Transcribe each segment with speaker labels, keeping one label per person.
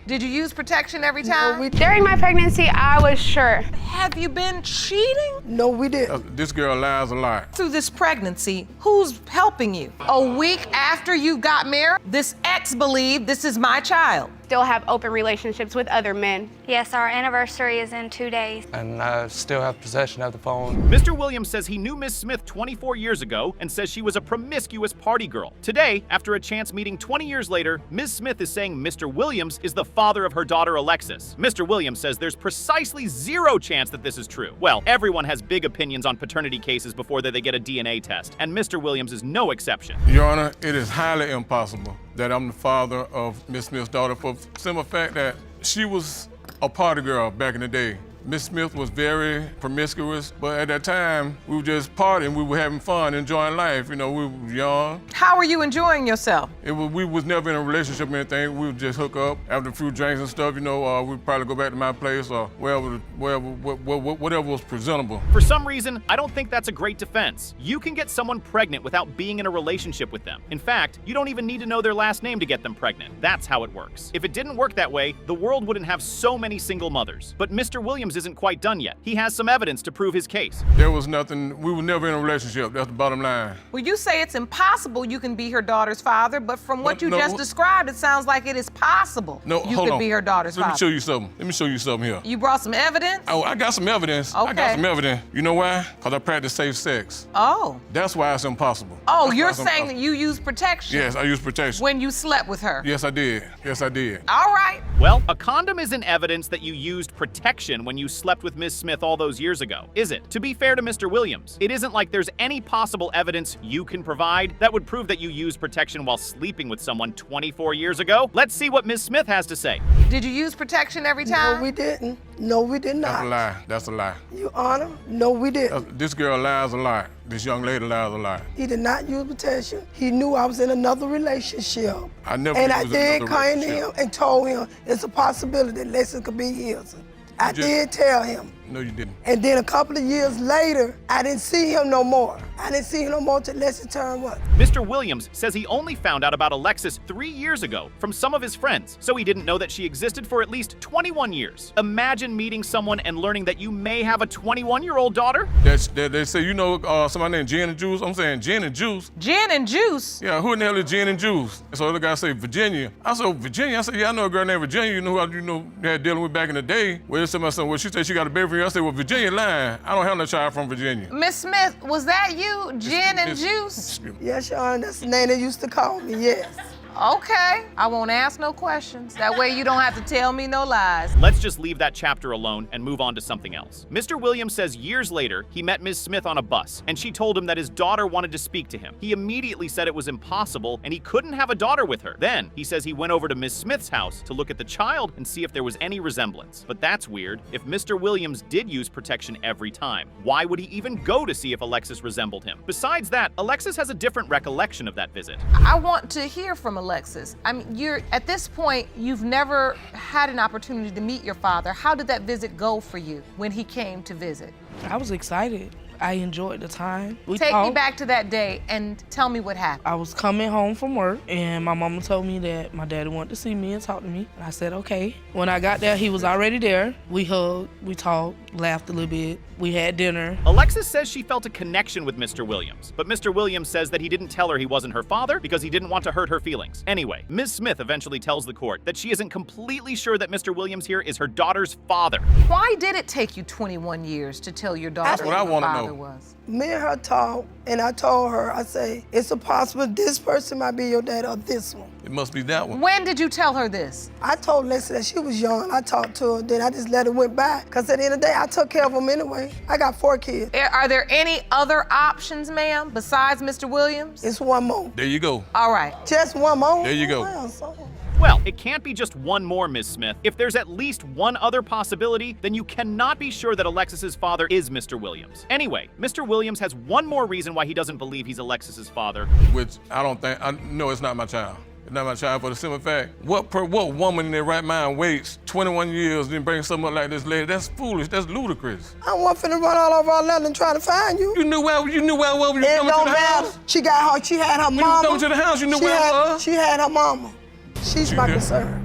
Speaker 1: Did you use protection every time?
Speaker 2: No, During my pregnancy, I was sure.
Speaker 1: Have you been cheating?
Speaker 3: No, we didn't.
Speaker 4: This girl lies a lot.
Speaker 1: Through this pregnancy, who's helping you? A week after you got married, this ex believed this is my child.
Speaker 2: Still have open relationships with other men.
Speaker 5: Yes, our anniversary is in 2 days.
Speaker 6: And I still have possession of the phone.
Speaker 7: Mr. Williams says he knew Miss Smith 24 years ago and says she was a promiscuous party girl. Today, after a chance meeting 20 years later, Ms. Smith is saying Mr. Williams is the father of her daughter Alexis. Mr. Williams says there's precisely zero chance that this is true. Well, everyone has big opinions on paternity cases before they get a DNA test, and Mr. Williams is no exception.
Speaker 4: Your Honor, it is highly impossible that I'm the father of Miss Smith's daughter for the simple fact that she was a party girl back in the day. Miss Smith was very promiscuous, but at that time, we were just partying, we were having fun, enjoying life. You know, we were young.
Speaker 1: How were you enjoying yourself?
Speaker 4: We was never in a relationship or anything. We would just hook up after a few drinks and stuff, you know, we'd probably go back to my place or whatever was presentable.
Speaker 7: For some reason, I don't think that's a great defense. You can get someone pregnant without being in a relationship with them. In fact, you don't even need to know their last name to get them pregnant. That's how it works. If it didn't work that way, the world wouldn't have so many single mothers. But Mr. Williams isn't quite done yet. He has some evidence to prove his case.
Speaker 4: There was nothing, we were never in a relationship, that's the bottom line.
Speaker 1: Well, you say it's impossible you can be her daughter's father, but from what you just described, it sounds like it is possible you could be her daughter's father.
Speaker 4: Let me show you something. Let me show you something here.
Speaker 1: You brought some evidence?
Speaker 4: Oh, I got some evidence.
Speaker 1: Okay.
Speaker 4: I got some evidence. You know why? Because I practice safe sex.
Speaker 1: Oh.
Speaker 4: That's why it's impossible.
Speaker 1: Oh, you're saying that you used protection?
Speaker 4: Yes, I used protection.
Speaker 1: When you slept with her?
Speaker 4: Yes, I did. Yes, I did.
Speaker 1: All right.
Speaker 7: Well, a condom isn't evidence that you used protection when you slept with Miss Smith all those years ago, is it? To be fair to Mr. Williams, it isn't like there's any possible evidence you can provide that would prove that you used protection while sleeping with someone 24 years ago. Let's see what Miss Smith has to say.
Speaker 1: Did you use protection every time?
Speaker 3: No, we didn't. No, we did not.
Speaker 4: That's a lie. That's a lie.
Speaker 3: Your Honor, no, we didn't.
Speaker 4: This girl lies a lot. This young lady lies a lot.
Speaker 3: He did not use protection. He knew I was in another relationship.
Speaker 4: I never
Speaker 3: And
Speaker 4: knew
Speaker 3: I
Speaker 4: it was
Speaker 3: did
Speaker 4: another
Speaker 3: come to
Speaker 4: relationship.
Speaker 3: him and told him it's a possibility that Alexis could be his. I did tell him.
Speaker 4: No, you didn't.
Speaker 3: And then a couple of years later, I didn't see him no more. I didn't see him no more till Alexis turned what?
Speaker 7: Mr. Williams says he only found out about Alexis 3 years ago from some of his friends, so he didn't know that she existed for at least 21 years. Imagine meeting someone and learning that you may have a 21-year-old daughter.
Speaker 4: They say, you know, somebody named Gin and Juice? I'm saying Gin and Juice.
Speaker 1: Gin and Juice?
Speaker 4: Yeah, who in the hell is Gin and Juice? And so the guy say, Virginia. I said, Virginia? I said, yeah, I know a girl named Virginia. You know who they had dealing with back in the day. Well, somebody said, well, she said she got a baby from you. I said, well, Virginia lying. I don't have no child from Virginia.
Speaker 1: Miss Smith, was that you, Gin and Juice?
Speaker 3: Yes, Your Honor, that's the name they used to call me, yes.
Speaker 1: Okay, I won't ask no questions. That way you don't have to tell me no lies.
Speaker 7: Let's just leave that chapter alone and move on to something else. Mr. Williams says years later, he met Ms. Smith on a bus, and she told him that his daughter wanted to speak to him. He immediately said it was impossible, and he couldn't have a daughter with her. Then, he says he went over to Ms. Smith's house to look at the child and see if there was any resemblance. But that's weird. If Mr. Williams did use protection every time, why would he even go to see if Alexis resembled him? Besides that, Alexis has a different recollection of that visit.
Speaker 1: I want to hear from Alexis. I mean, at this point, you've never had an opportunity to meet your father. How did that visit go for you when he came to visit?
Speaker 8: I was excited. I enjoyed the time.
Speaker 1: Take me back to that day and tell me what happened.
Speaker 8: I was coming home from work and my mama told me that my daddy wanted to see me and talk to me. And I said, okay. When I got there, he was already there. We hugged, we talked, laughed a little bit. We had dinner.
Speaker 7: Alexis says she felt a connection with Mr. Williams, but Mr. Williams says that he didn't tell her he wasn't her father because he didn't want to hurt her feelings. Anyway, Ms. Smith eventually tells the court that she isn't completely sure that Mr. Williams here is her daughter's father.
Speaker 1: Why did it take you 21 years to tell your daughter who your father was?
Speaker 3: Me and her talked, and I told her, I say, it's a possible this person might be your dad or this one.
Speaker 4: It must be that one.
Speaker 1: When did you tell her this?
Speaker 3: I told Alexis that she was young. I talked to her, then I just let it went by. Because at the end of the day, I took care of them anyway. I got 4 kids.
Speaker 1: Are there any other options, ma'am, besides Mr. Williams?
Speaker 3: It's one more.
Speaker 4: There you go.
Speaker 1: All right.
Speaker 3: Just one more?
Speaker 4: There you go.
Speaker 7: Well, it can't be just one more, Ms. Smith. If there's at least one other possibility, then you cannot be sure that Alexis's father is Mr. Williams. Anyway, Mr. Williams has one more reason why he doesn't believe he's Alexis's father.
Speaker 4: Which no, it's not my child. It's not my child for the simple fact, what woman in their right mind waits 21 years and then brings something up like this lady? That's foolish, that's ludicrous.
Speaker 3: I wasn't finna run all over Atlanta trying to find you.
Speaker 4: You knew where you were coming to the house?
Speaker 3: She had her mama.
Speaker 4: When you coming to the house, you knew where it was?
Speaker 3: She had her mama. She's my concern.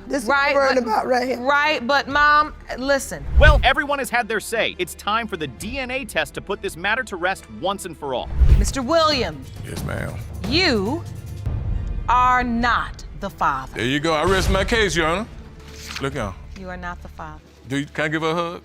Speaker 3: This is what I'm worried about right here.
Speaker 1: Right, but Mom, listen.
Speaker 7: Well, everyone has had their say. It's time for the DNA test to put this matter to rest once and for all.
Speaker 1: Mr. Williams,
Speaker 4: Yes, ma'am.
Speaker 1: you are not the father.
Speaker 4: There you go. I rest my case, Your Honor. Look out.
Speaker 1: You are not the father.
Speaker 4: Can I give her a hug?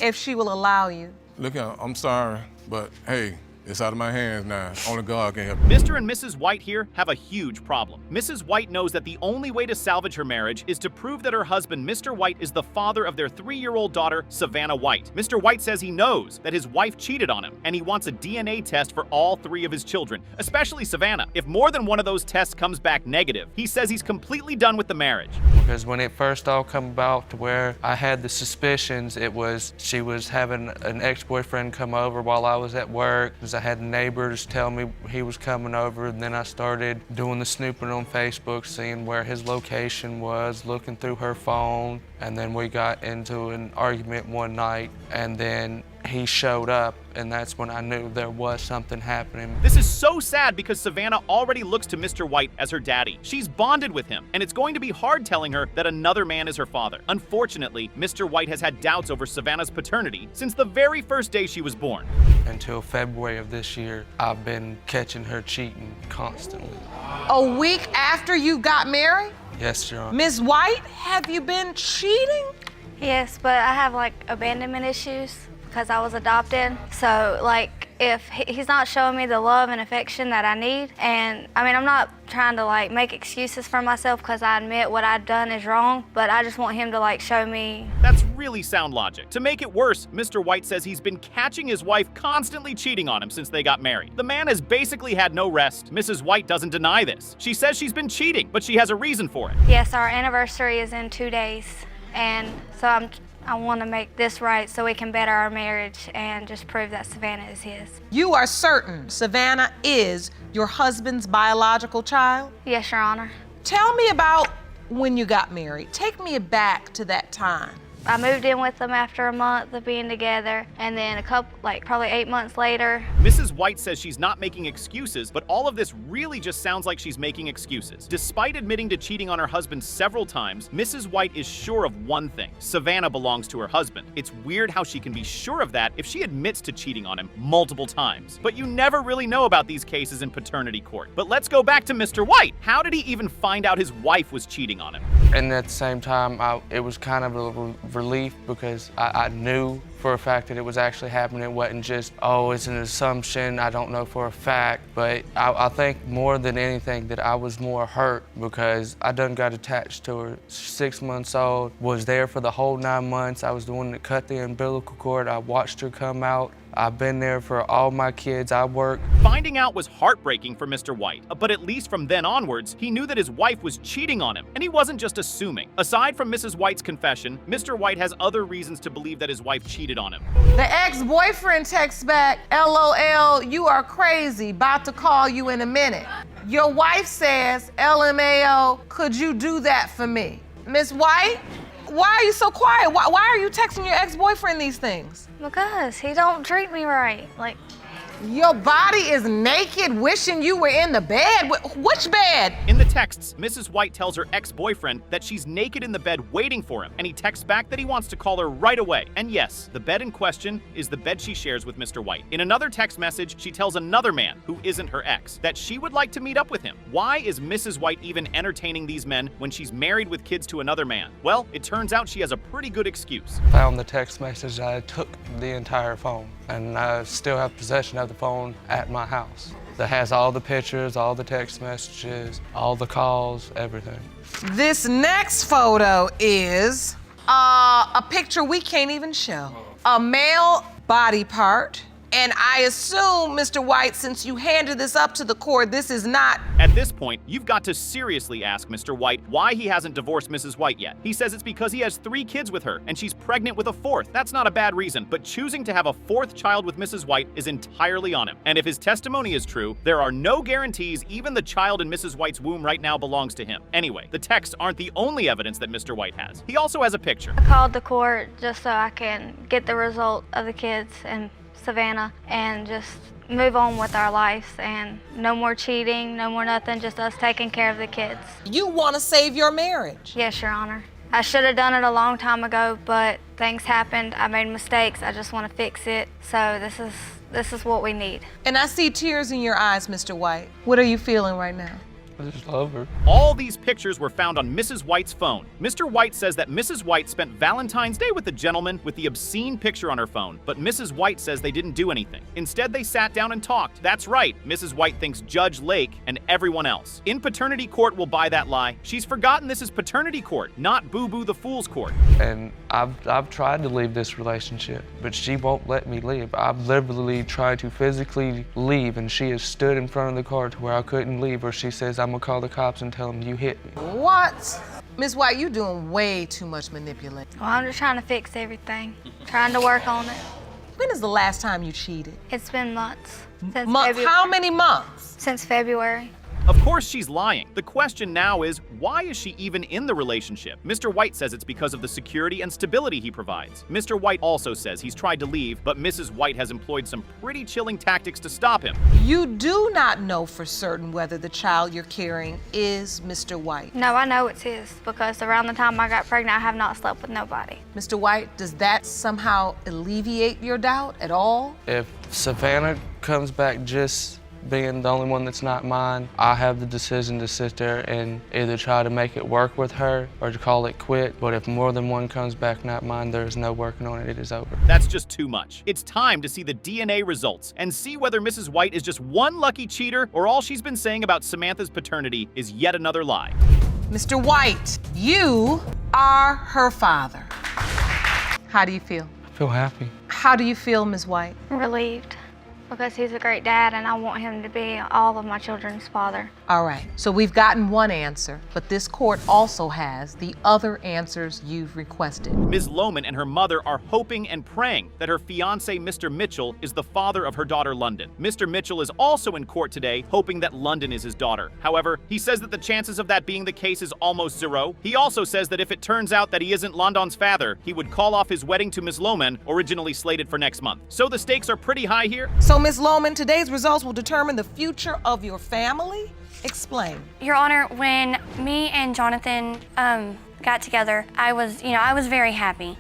Speaker 1: If she will allow you.
Speaker 4: Look out. I'm sorry, but hey, it's out of my hands now. Only God can help.
Speaker 7: Mr. and Mrs. White here have a huge problem. Mrs. White knows that the only way to salvage her marriage is to prove that her husband, Mr. White, is the father of their 3-year-old daughter, Savannah White. Mr. White says he knows that his wife cheated on him, and he wants a DNA test for all 3 of his children, especially Savannah. If more than one of those tests comes back negative, he says he's completely done with the marriage.
Speaker 6: Because when it first all come about to where I had the suspicions, it was she was having an ex-boyfriend come over while I was at work. I had neighbors tell me he was coming over, and then I started doing the snooping on Facebook, seeing where his location was, looking through her phone, and then we got into an argument one night, and then he showed up, and that's when I knew there was something happening.
Speaker 7: This is so sad because Savannah already looks to Mr. White as her daddy. She's bonded with him, and it's going to be hard telling her that another man is her father. Unfortunately, Mr. White has had doubts over Savannah's paternity since the very first day she was born.
Speaker 6: Until February of this year, I've been catching her cheating constantly.
Speaker 1: A week after you got married?
Speaker 6: Yes, Your Honor.
Speaker 1: Ms. White, have you been cheating?
Speaker 5: Yes, but I have like abandonment issues because I was adopted. So like if he's not showing me the love and affection that I need, and I mean, I'm not trying to like make excuses for myself because I admit what I've done is wrong, but I just want him to like show me.
Speaker 7: That's really sound logic. To make it worse, Mr. White says he's been catching his wife constantly cheating on him since they got married. The man has basically had no rest. Mrs. White doesn't deny this. She says she's been cheating, but she has a reason for it.
Speaker 5: Yes, our anniversary is in 2 days, and so I want to make this right so we can better our marriage and just prove that Savannah is his.
Speaker 1: You are certain Savannah is your husband's biological child?
Speaker 5: Yes, Your Honor.
Speaker 1: Tell me about when you got married. Take me back to that time.
Speaker 5: I moved in with them after a month of being together, and then probably 8 months later.
Speaker 7: Mrs. White says she's not making excuses, but all of this really just sounds like she's making excuses. Despite admitting to cheating on her husband several times, Mrs. White is sure of one thing: Savannah belongs to her husband. It's weird how she can be sure of that if she admits to cheating on him multiple times. But you never really know about these cases in paternity court. But let's go back to Mr. White. How did he even find out his wife was cheating on him?
Speaker 6: And at the same time, it was kind of a relief because I knew for a fact that it was actually happening. It wasn't just, oh, it's an assumption, I don't know for a fact. But I think more than anything that I was more hurt because I done got attached to her. 6 months old, was there for the whole 9 months. I was the one that cut the umbilical cord. I watched her come out. I've been there for all my kids. I work.
Speaker 7: Finding out was heartbreaking for Mr. White, but at least from then onwards, he knew that his wife was cheating on him, and he wasn't just assuming. Aside from Mrs. White's confession, Mr. White has other reasons to believe that his wife cheated on him.
Speaker 1: The ex-boyfriend texts back, LOL, you are crazy, about to call you in a minute. Your wife says, LMAO, could you do that for me? Miss White, why are you so quiet? Why are you texting your ex-boyfriend these things?
Speaker 5: Because he don't treat me right. Like,
Speaker 1: your body is naked, wishing you were in the bed. Which bed?
Speaker 7: In the texts, Mrs. White tells her ex-boyfriend that she's naked in the bed waiting for him, and he texts back that he wants to call her right away. And yes, the bed in question is the bed she shares with Mr. White. In another text message, she tells another man, who isn't her ex, that she would like to meet up with him. Why is Mrs. White even entertaining these men when she's married with kids to another man? Well, it turns out she has a pretty good excuse.
Speaker 6: Found the text message, I took the entire phone, and I still have possession of the phone at my house. That has all the pictures, all the text messages, all the calls, everything.
Speaker 1: This next photo is a picture we can't even show. A male body part. And I assume, Mr. White, since you handed this up to the court, this is not...
Speaker 7: At this point, you've got to seriously ask Mr. White why he hasn't divorced Mrs. White yet. He says it's because he has 3 kids with her, and she's pregnant with a 4th. That's not a bad reason, but choosing to have a 4th child with Mrs. White is entirely on him. And if his testimony is true, there are no guarantees even the child in Mrs. White's womb right now belongs to him. Anyway, the texts aren't the only evidence that Mr. White has. He also has a picture.
Speaker 5: I called the court just so I can get the result of the kids and Savannah and just move on with our lives and no more cheating, no more nothing, just us taking care of the kids.
Speaker 1: You want to save your marriage.
Speaker 5: Yes, Your Honor. I should have done it a long time ago, but things happened. I made mistakes. I just want to fix it. So this is what we need.
Speaker 1: And I see tears in your eyes, Mr. White. What are you feeling right now?
Speaker 6: I just love her.
Speaker 7: All these pictures were found on Mrs. White's phone. Mr. White says that Mrs. White spent Valentine's Day with the gentleman with the obscene picture on her phone, but Mrs. White says they didn't do anything. Instead, they sat down and talked. That's right, Mrs. White thinks Judge Lake and everyone else in paternity court will buy that lie. She's forgotten this is paternity court, not Boo Boo the Fool's court.
Speaker 6: And I've tried to leave this relationship, but she won't let me leave. I've literally tried to physically leave, and she has stood in front of the car to where I couldn't leave, or she says, I'm gonna call the cops and tell them you hit me.
Speaker 1: What? Miss White, you doing way too much manipulating.
Speaker 5: Well, I'm just trying to fix everything, trying to work on it.
Speaker 1: When is the last time you cheated?
Speaker 5: It's been months. Since
Speaker 1: How many months?
Speaker 5: Since February.
Speaker 7: Of course she's lying. The question now is, why is she even in the relationship? Mr. White says it's because of the security and stability he provides. Mr. White also says he's tried to leave, but Mrs. White has employed some pretty chilling tactics to stop him.
Speaker 1: You do not know for certain whether the child you're carrying is Mr. White.
Speaker 5: No, I know it's his because around the time I got pregnant, I have not slept with nobody.
Speaker 1: Mr. White, does that somehow alleviate your doubt at all?
Speaker 6: If Savannah comes back just being the only one that's not mine, I have the decision to sit there and either try to make it work with her or to call it quit. But if more than one comes back not mine, there is no working on it. It is over.
Speaker 7: That's just too much. It's time to see the DNA results and see whether Mrs. White is just one lucky cheater or all she's been saying about Samantha's paternity is yet another lie.
Speaker 1: Mr. White, you are her father. How do you feel?
Speaker 6: I feel happy.
Speaker 1: How do you feel, Ms. White?
Speaker 5: Relieved because he's a great dad and I want him to be all of my children's father.
Speaker 1: All right, so we've gotten one answer, but this court also has the other answers you've requested.
Speaker 7: Ms. Lohman and her mother are hoping and praying that her fiancé, Mr. Mitchell, is the father of her daughter, London. Mr. Mitchell is also in court today, hoping that London is his daughter. However, he says that the chances of that being the case is almost zero. He also says that if it turns out that he isn't London's father, he would call off his wedding to Ms. Lohman, originally slated for next month. So the stakes are pretty high here.
Speaker 1: So, Ms. Lohman, today's results will determine the future of your family? Explain.
Speaker 9: Your Honor, when me and Jonathan got together, I was very happy.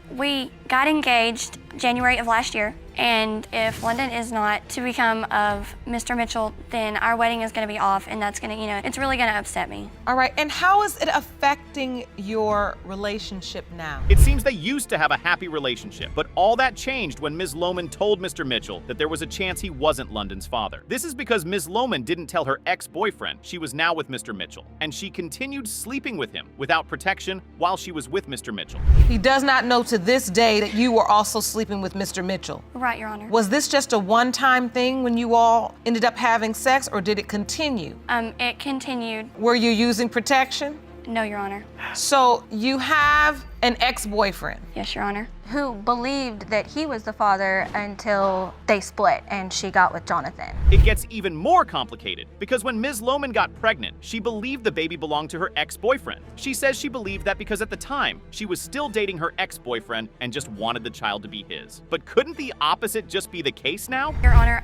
Speaker 9: We got engaged January of last year, and if London is not to become of Mr. Mitchell, then our wedding is going to be off, and that's going to, it's really going to upset me.
Speaker 1: All right, and how is it affecting your relationship now?
Speaker 7: It seems they used to have a happy relationship, but all that changed when Ms. Lohman told Mr. Mitchell that there was a chance he wasn't London's father. This is because Ms. Lohman didn't tell her ex-boyfriend she was now with Mr. Mitchell, and she continued sleeping with him without protection while she was with Mr. Mitchell.
Speaker 1: He does not know to this day that you were also sleeping with Mr. Mitchell.
Speaker 9: Right, Your Honor.
Speaker 1: Was this just a one-time thing when you all ended up having sex, or did it continue?
Speaker 9: It continued.
Speaker 1: Were you using protection?
Speaker 9: No, Your Honor.
Speaker 1: So you have an ex-boyfriend?
Speaker 9: Yes, Your Honor.
Speaker 10: Who believed that he was the father until they split and she got with Jonathan.
Speaker 7: It gets even more complicated because when Ms. Lohman got pregnant, she believed the baby belonged to her ex-boyfriend. She says she believed that because at the time, she was still dating her ex-boyfriend and just wanted the child to be his. But couldn't the opposite just be the case now?
Speaker 9: Your Honor,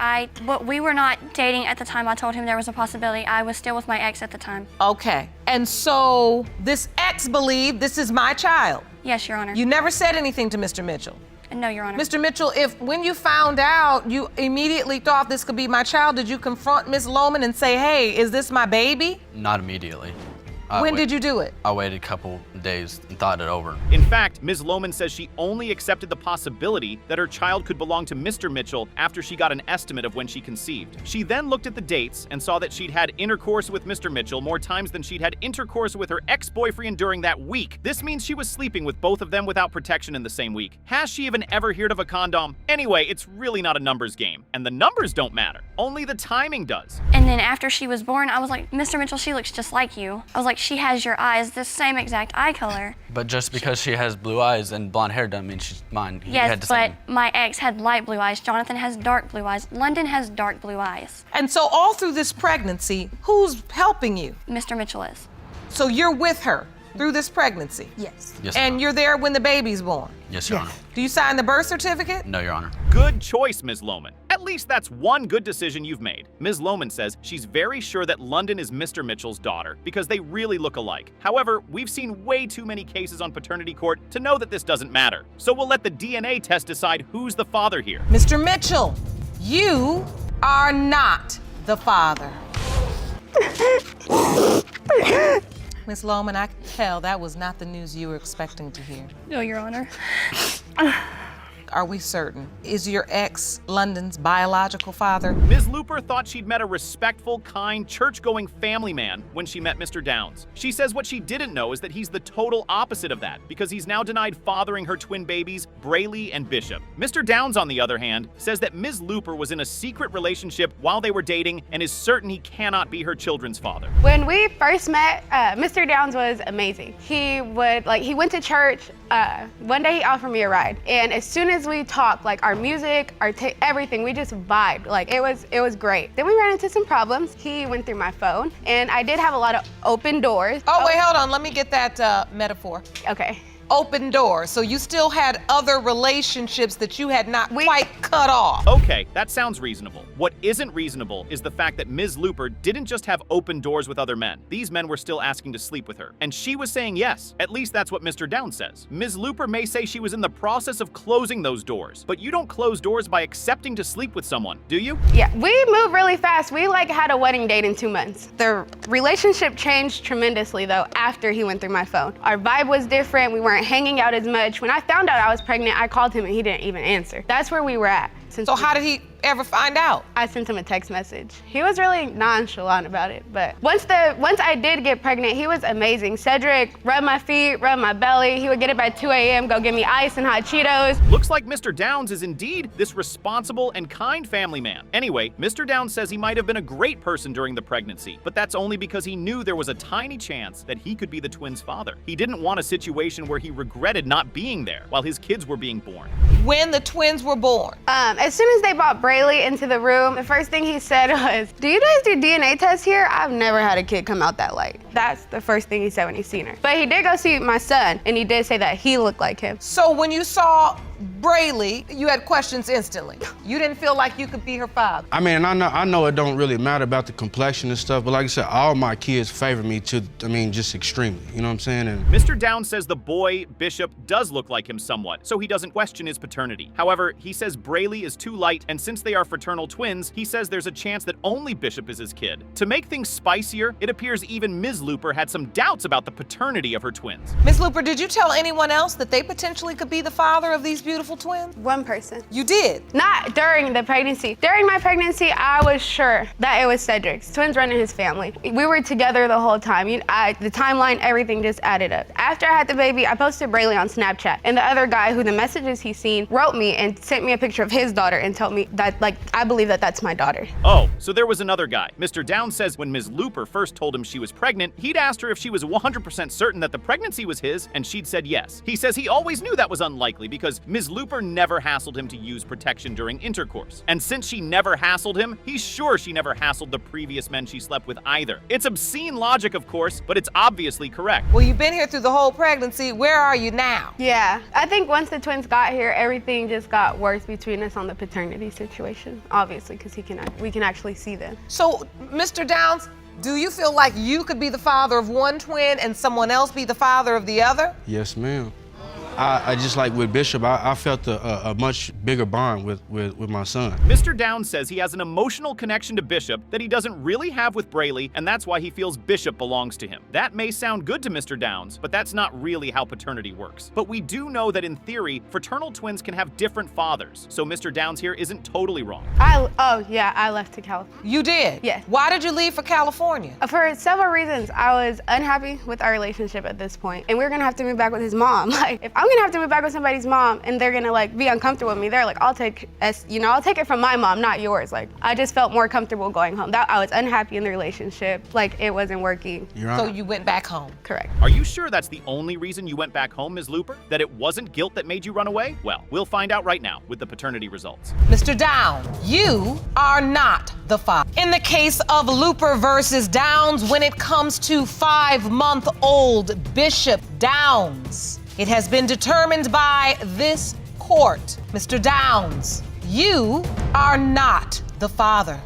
Speaker 9: we were not dating at the time I told him there was a possibility. I was still with my ex at the time.
Speaker 1: Okay, and so this ex believed this is my child?
Speaker 9: Yes, Your Honor.
Speaker 1: You never said anything to Mr. Mitchell?
Speaker 9: No, Your Honor.
Speaker 1: Mr. Mitchell, if when you found out, you immediately thought this could be my child, did you confront Ms. Lohman and say, hey, is this my baby?
Speaker 11: Not immediately.
Speaker 1: When did you do it?
Speaker 11: I waited a couple days and thought it over.
Speaker 7: In fact, Ms. Lohman says she only accepted the possibility that her child could belong to Mr. Mitchell after she got an estimate of when she conceived. She then looked at the dates and saw that she'd had intercourse with Mr. Mitchell more times than she'd had intercourse with her ex-boyfriend during that week. This means she was sleeping with both of them without protection in the same week. Has she even ever heard of a condom? Anyway, it's really not a numbers game, and the numbers don't matter. Only the timing does.
Speaker 9: And then after she was born, I was like, Mr. Mitchell, she looks just like you. I was like, she has your eyes, the same exact eye color.
Speaker 11: But just because she has blue eyes and blonde hair doesn't mean she's mine.
Speaker 9: Yes, but my ex had light blue eyes. Jonathan has dark blue eyes. London has dark blue eyes.
Speaker 1: And so all through this pregnancy, who's helping you?
Speaker 9: Mr. Mitchell is.
Speaker 1: So you're with her through this pregnancy?
Speaker 10: Yes.
Speaker 11: Yes,
Speaker 1: and you're there when the baby's born?
Speaker 11: Yes, Your Honor.
Speaker 1: Do you sign the birth certificate?
Speaker 11: No, Your Honor.
Speaker 7: Good choice, Ms. Lohman. At least that's one good decision you've made. Ms. Lohman says she's very sure that London is Mr. Mitchell's daughter because they really look alike. However, we've seen way too many cases on paternity court to know that this doesn't matter. So we'll let the DNA test decide who's the father here.
Speaker 1: Mr. Mitchell, you are not the father. Miss Lohman, I can tell that was not the news you were expecting to hear.
Speaker 9: No, Your Honor.
Speaker 1: Are we certain? Is your ex London's biological father?
Speaker 7: Ms. Looper thought she'd met a respectful, kind, church-going family man when she met Mr. Downs. She says what she didn't know is that he's the total opposite of that, because he's now denied fathering her twin babies, Brayley and Bishop. Mr. Downs, on the other hand, says that Ms. Looper was in a secret relationship while they were dating and is certain he cannot be her children's father.
Speaker 2: When we first met, Mr. Downs was amazing. He went to church. One day he offered me a ride, and as soon as we talked, like our music, everything, we just vibed. Like it was great. Then we ran into some problems. He went through my phone, and I did have a lot of open doors.
Speaker 1: Oh, wait, hold on. Let me get that metaphor.
Speaker 2: Okay.
Speaker 1: Open doors. So you still had other relationships that you had not quite cut off.
Speaker 7: Okay, that sounds reasonable. What isn't reasonable is the fact that Ms. Looper didn't just have open doors with other men. These men were still asking to sleep with her, and she was saying yes. At least that's what Mr. Downs says. Ms. Looper may say she was in the process of closing those doors, but you don't close doors by accepting to sleep with someone, do you?
Speaker 2: Yeah, we moved really fast. We had a wedding date in 2 months. The relationship changed tremendously though after he went through my phone. Our vibe was different. We weren't hanging out as much. When I found out I was pregnant, I called him and he didn't even answer. That's where we were at.
Speaker 1: So how did he ever find out?
Speaker 2: I sent him a text message. He was really nonchalant about it, but once I did get pregnant, he was amazing. Cedric rubbed my feet, rubbed my belly. He would get up at 2 a.m., go get me ice and hot Cheetos.
Speaker 7: Looks like Mr. Downs is indeed this responsible and kind family man. Anyway, Mr. Downs says he might have been a great person during the pregnancy, but that's only because he knew there was a tiny chance that he could be the twins' father. He didn't want a situation where he regretted not being there while his kids were being born.
Speaker 1: When the twins were born?
Speaker 2: As soon as they brought Brayley into the room, the first thing he said was, "Do you guys do DNA tests here? I've never had a kid come out that light." That's the first thing he said when he seen her. But he did go see my son, and he did say that he looked like him.
Speaker 1: So when you saw Brayley, you had questions instantly. You didn't feel like you could be her father.
Speaker 12: I mean, I know it don't really matter about the complexion and stuff, but like I said, all my kids favor me just extremely, you know what I'm saying? And
Speaker 7: Mr. Downs says the boy, Bishop, does look like him somewhat, so he doesn't question his paternity. However, he says Brayley is too light, and since they are fraternal twins, he says there's a chance that only Bishop is his kid. To make things spicier, it appears even Ms. Looper had some doubts about the paternity of her twins.
Speaker 1: Ms. Looper, did you tell anyone else that they potentially could be the father of these beautiful twins?
Speaker 2: One person.
Speaker 1: You did?
Speaker 2: Not during the pregnancy. During my pregnancy, I was sure that it was Cedric's. Twins run in his family. We were together the whole time. The timeline, everything just added up. After I had the baby, I posted Brayley on Snapchat, and the other guy who the messages he's seen wrote me and sent me a picture of his daughter and told me that, I believe that that's my daughter.
Speaker 7: Oh, so there was another guy. Mr. Downs says when Ms. Looper first told him she was pregnant, he'd asked her if she was 100% certain that the pregnancy was his, and she'd said yes. He says he always knew that was unlikely because Ms. Looper never hassled him to use protection during intercourse. And since she never hassled him, he's sure she never hassled the previous men she slept with either. It's obscene logic, of course, but it's obviously correct.
Speaker 1: Well, you've been here through the whole pregnancy. Where are you now?
Speaker 2: Yeah, I think once the twins got here, everything just got worse between us on the paternity situation, obviously, because we can actually see them.
Speaker 1: So, Mr. Downs, do you feel like you could be the father of one twin and someone else be the father of the other?
Speaker 12: yes, ma'am. I just like with Bishop, I felt a much bigger bond with my son.
Speaker 7: Mr. Downs says he has an emotional connection to Bishop that he doesn't really have with Brayley, and that's why he feels Bishop belongs to him. That may sound good to Mr. Downs, but that's not really how paternity works. But we do know that in theory, fraternal twins can have different fathers, so Mr. Downs here isn't totally wrong.
Speaker 2: I left to California.
Speaker 1: You did?
Speaker 2: Yes.
Speaker 1: Why did you leave for California?
Speaker 2: For several reasons. I was unhappy with our relationship at this point, and we were gonna have to move back with his mom. If I'm gonna have to move back with somebody's mom and they're gonna be uncomfortable with me, they're like, I'll take it from my mom, not yours. I just felt more comfortable going home. I was unhappy in the relationship. It wasn't working.
Speaker 1: So you went back home?
Speaker 2: Correct.
Speaker 7: Are you sure that's the only reason you went back home, Ms. Looper? That it wasn't guilt that made you run away? Well, we'll find out right now with the paternity results.
Speaker 1: Mr. Downs, you are not the father. In the case of Looper versus Downs, when it comes to 5-month-old Bishop Downs, it has been determined by this court, Mr. Downs, You are not the father.